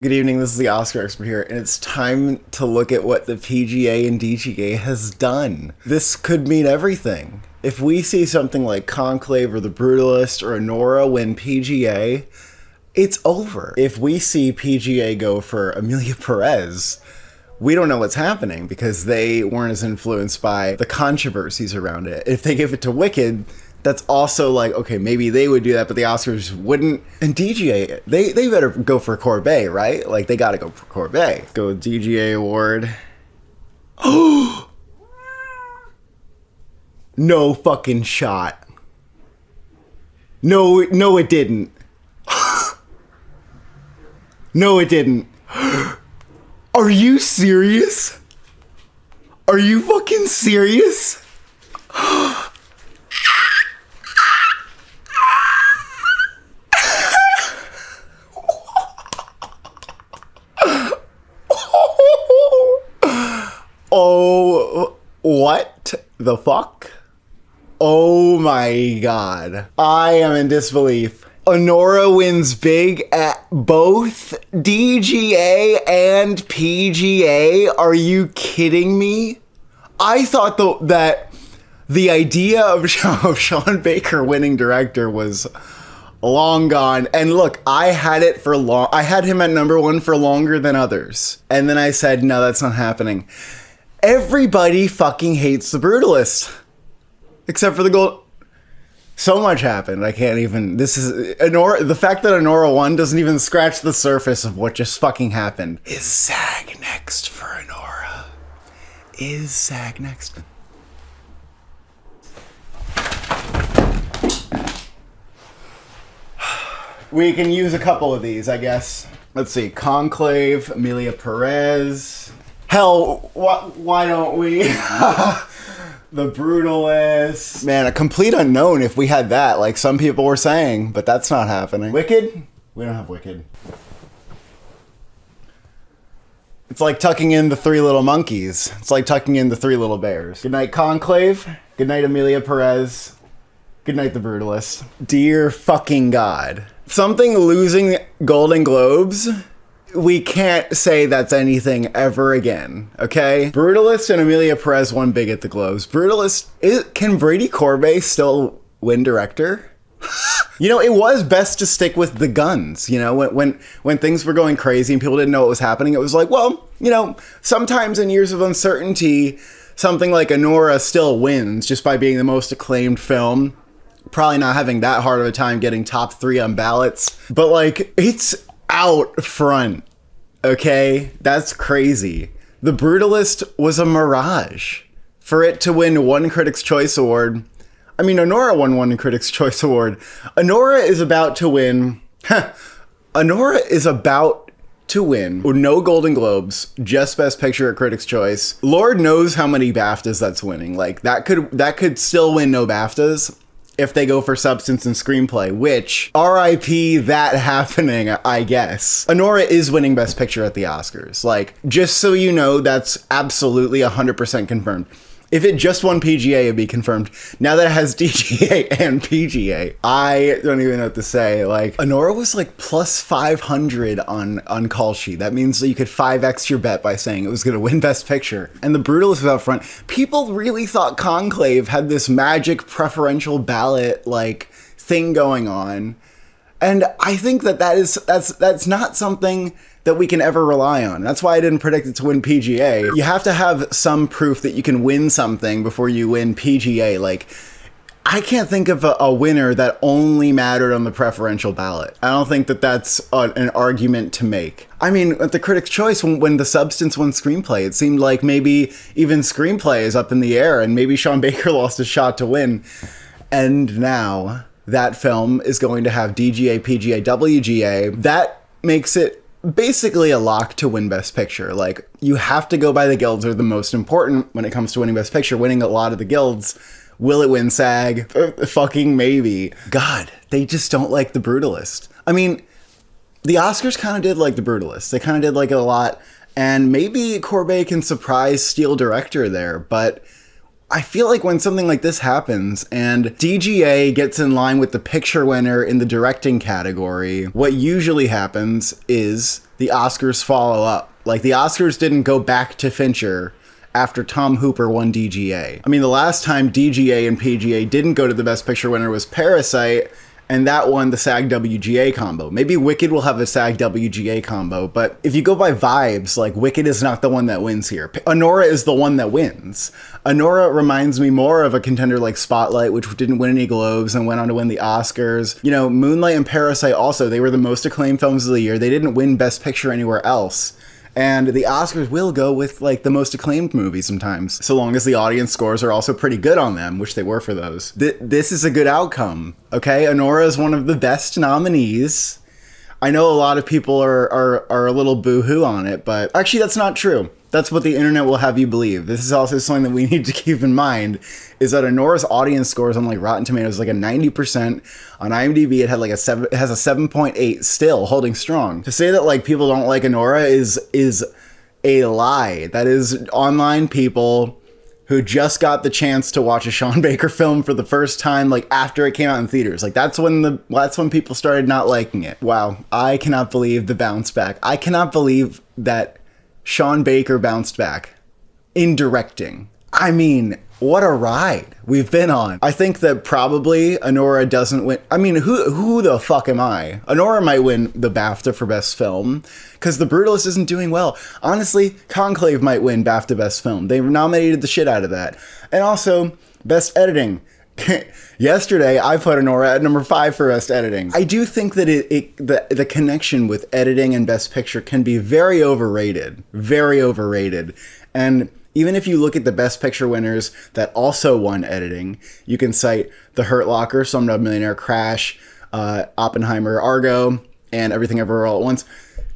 Good evening, this is the Oscar expert here, and it's time to look at what the PGA and DGA has done. This could mean everything. If we see something like Conclave or The Brutalist or Anora win PGA, it's over. If we see PGA go for Amelia Perez, we don't know what's happening because they weren't as influenced by the controversies around it. If they give it to Wicked, that's also like, okay, maybe they would do that, but the Oscars wouldn't. And DGA, they better go for Corbet, right? Like, they gotta go for Corbet. Go with DGA award. Oh! No fucking shot. No, it didn't. No, it didn't. Are you serious? Are you fucking serious? Oh, what the fuck? Oh my god. I am in disbelief. Anora wins big at both DGA and PGA. Are you kidding me? I thought that the idea of Sean Baker winning director was long gone. And look, I had him at number one for longer than others. And then I said, no, that's not happening. Everybody fucking hates The Brutalist. Except for the gold. So much happened. I can't even. This is Anora. The fact that Anora won doesn't even scratch the surface of what just fucking happened. Is SAG next for Anora? Is SAG next? We can use a couple of these, I guess. Let's see. Conclave, Amelia Perez. Hell, why don't we? The Brutalist. Man, a complete unknown if we had that, like some people were saying, but that's not happening. Wicked? We don't have Wicked. It's like tucking in the Three Little Monkeys. It's like tucking in the Three Little Bears. Good night, Conclave. Good night, Amelia Perez. Good night, The Brutalist. Dear fucking God. Something losing Golden Globes, we can't say that's anything ever again, okay? Brutalist and Amelia Perez won big at the Globes. Can Brady Corbet still win director? You know, it was best to stick with the guns, you know, when things were going crazy and people didn't know what was happening. It was like, well, you know, sometimes in years of uncertainty, something like Anora still wins just by being the most acclaimed film. Probably not having that hard of a time getting top 3 on ballots, but like, it's out front, okay? That's crazy. The Brutalist was a mirage. For it to win one Critics' Choice Award, I mean, Anora won one Critics' Choice Award. Anora is about to win, Anora is about to win no Golden Globes, just Best Picture at Critics' Choice. Lord knows how many BAFTAs that's winning. Like, that could still win no BAFTAs if they go for substance and screenplay, which, RIP that happening, I guess. Anora is winning Best Picture at the Oscars. Like, just so you know, that's absolutely 100% confirmed. If it just won PGA, it'd be confirmed. Now that it has DGA and PGA, I don't even know what to say. Like, Anora was like plus 500 on Call Sheet. That means that you could 5x your bet by saying it was going to win Best Picture. And The Brutalist was out front. People really thought Conclave had this magic preferential ballot like thing going on. And I think that's not something that we can ever rely on. That's why I didn't predict it to win PGA. You have to have some proof that you can win something before you win PGA. Like, I can't think of a winner that only mattered on the preferential ballot. I don't think that that's an argument to make. I mean, at the Critics' Choice, when the substance won screenplay, it seemed like maybe even screenplay is up in the air and maybe Sean Baker lost a shot to win. And now that film is going to have DGA, PGA, WGA. That makes it basically a lock to win Best Picture. Like, you have to go by the guilds are the most important when it comes to winning Best Picture. Winning a lot of the guilds. Will it win SAG? Fucking maybe. God, they just don't like The Brutalist. I mean, the Oscars kind of did like The Brutalist. They kind of did like it a lot. And maybe Corbet can surprise steal director there, but I feel like when something like this happens and DGA gets in line with the picture winner in the directing category, what usually happens is the Oscars follow up. Like, the Oscars didn't go back to Fincher after Tom Hooper won DGA. I mean, the last time DGA and PGA didn't go to the Best Picture winner was Parasite, and that won the SAG-WGA combo. Maybe Wicked will have a SAG-WGA combo, but if you go by vibes, like, Wicked is not the one that wins here. Anora is the one that wins. Anora reminds me more of a contender like Spotlight, which didn't win any Globes and went on to win the Oscars. You know, Moonlight and Parasite also, they were the most acclaimed films of the year. They didn't win Best Picture anywhere else. And the Oscars will go with, like, the most acclaimed movie sometimes, so long as the audience scores are also pretty good on them, which they were for those. This is a good outcome, okay? Anora is one of the best nominees. I know a lot of people are a little boo-hoo on it, but actually that's not true. That's what the internet will have you believe. This is also something that we need to keep in mind, is that Anora's audience scores on, like, Rotten Tomatoes like a 90%. On IMDb, it has a 7.8, still holding strong. To say that, like, people don't like Anora is a lie. That is online people who just got the chance to watch a Sean Baker film for the first time, like, after it came out in theaters. Like, that's when people started not liking it. Wow, I cannot believe the bounce back. I cannot believe that Sean Baker bounced back in directing. I mean, what a ride we've been on. I think that probably Anora doesn't win. I mean, who the fuck am I? Anora might win the BAFTA for Best Film, because The Brutalist isn't doing well. Honestly, Conclave might win BAFTA Best Film. They nominated the shit out of that. And also, Best Editing. Yesterday, I put Anora at number 5 for Best Editing. I do think that the connection with editing and Best Picture can be very overrated. Very overrated. And even if you look at the Best Picture winners that also won editing, you can cite The Hurt Locker, Slumdog Millionaire, Crash, Oppenheimer, Argo, and Everything Everywhere All at Once.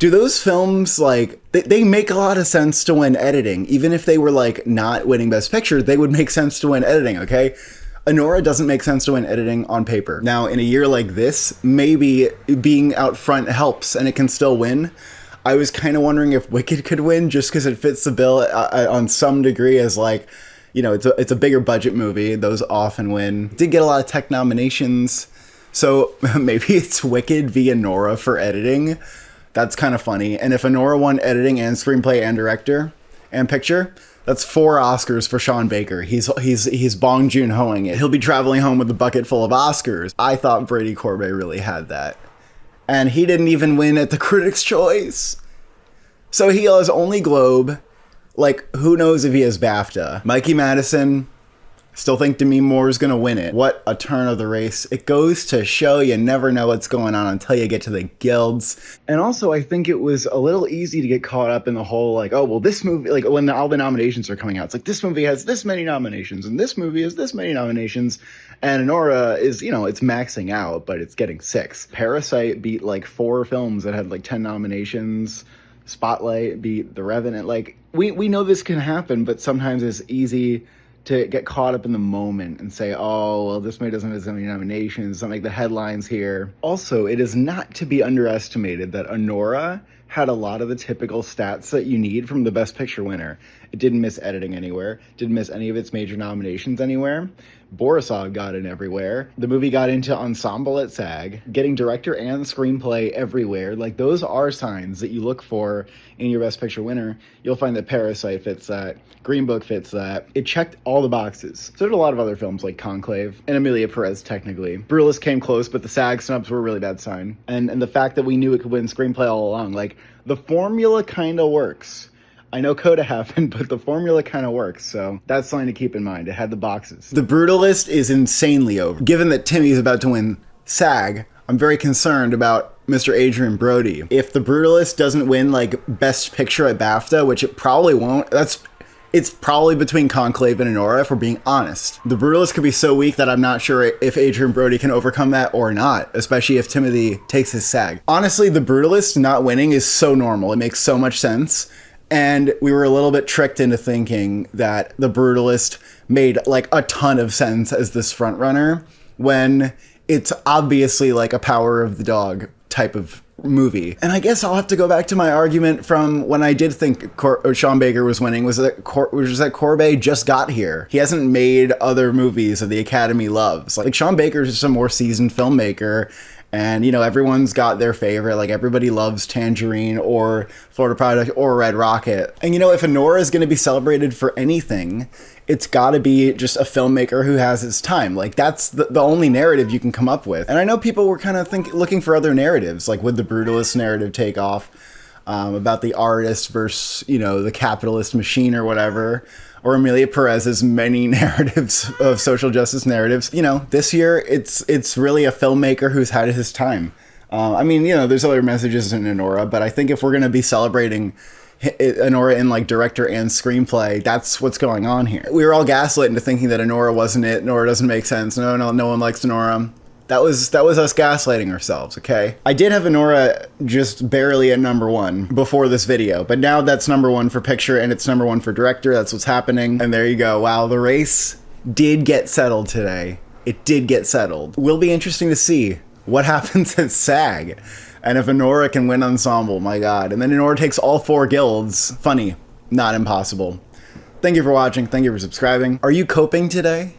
Do those films, like, they make a lot of sense to win editing. Even if they were, like, not winning Best Picture, they would make sense to win editing, okay? Anora doesn't make sense to win editing on paper. Now, in a year like this, maybe being out front helps and it can still win. I was kind of wondering if Wicked could win just because it fits the bill on some degree as, like, you know, it's a bigger budget movie. Those often win. Did get a lot of tech nominations. So maybe it's Wicked v. Anora for editing. That's kind of funny. And if Anora won editing and screenplay and director and picture, that's 4 Oscars for Sean Baker. He's Bong Joon-hoing it. He'll be traveling home with a bucket full of Oscars. I thought Brady Corbet really had that. And he didn't even win at the Critics' Choice. So he has only Globe. Like, who knows if he has BAFTA. Mikey Madison, still think Demi Moore is going to win it. What a turn of the race. It goes to show you never know what's going on until you get to the guilds. And also, I think it was a little easy to get caught up in the whole, like, oh, well, this movie, like, when all the nominations are coming out, it's like, this movie has this many nominations, and this movie has this many nominations. And Anora is, you know, it's maxing out, but it's getting 6. Parasite beat, like, 4 films that had, like, 10 nominations. Spotlight beat The Revenant. Like, we know this can happen, but sometimes it's easy to get caught up in the moment and say, oh, well, this movie doesn't have as many nominations, doesn't make the headlines here. Also, it is not to be underestimated that Anora had a lot of the typical stats that you need from the Best Picture winner. It didn't miss editing anywhere, didn't miss any of its major nominations anywhere. Borisov got in everywhere. The movie got into ensemble at SAG, getting director and screenplay everywhere. Like, those are signs that you look for in your Best Picture winner. You'll find that Parasite fits that. Green Book fits that. It checked all the boxes. So did a lot of other films like Conclave and Emilia Perez, technically. Brutalist came close, but the SAG snubs were a really bad sign. And the fact that we knew it could win screenplay all along, like, the formula kind of works. I know Coda happened, but the formula kind of works, so that's something to keep in mind. It had the boxes. The Brutalist is insanely over. Given that Timmy's about to win SAG, I'm very concerned about Mr. Adrian Brody. If The Brutalist doesn't win, like, Best Picture at BAFTA, which it probably won't, it's probably between Conclave and Anora, if we're being honest. The Brutalist could be so weak that I'm not sure if Adrian Brody can overcome that or not, especially if Timothy takes his SAG. Honestly, The Brutalist not winning is so normal. It makes so much sense. And we were a little bit tricked into thinking that The Brutalist made, like, a ton of sense as this frontrunner when it's obviously, like, a Power of the Dog type of movie. And I guess I'll have to go back to my argument from when I did think Sean Baker was winning, was that Corbet just got here. He hasn't made other movies that the Academy loves. Like, Sean Baker's just a more seasoned filmmaker, And, you know, everyone's got their favorite. Like, everybody loves Tangerine or Florida Project or Red Rocket. And, you know, if Anora is going to be celebrated for anything, it's got to be just a filmmaker who has his time. Like, that's the only narrative you can come up with. And I know people were kind of looking for other narratives. Like, would the brutalist narrative take off about the artist versus, you know, the capitalist machine or whatever? Or Amelia Perez's many narratives of social justice narratives. You know, this year, it's really a filmmaker who's had his time. I mean, you know, there's other messages in Anora, but I think if we're going to be celebrating Anora in like director and screenplay, that's what's going on here. We were all gaslit into thinking that Anora wasn't it. Anora doesn't make sense. No one likes Anora. That was us gaslighting ourselves, okay? I did have Anora just barely at #1 before this video, but now that's #1 for picture and it's #1 for director. That's what's happening. And there you go. Wow, the race did get settled today. It did get settled. Will be interesting to see what happens at SAG. And if Anora can win ensemble, my God. And then Anora takes all 4 guilds. Funny, not impossible. Thank you for watching. Thank you for subscribing. Are you coping today?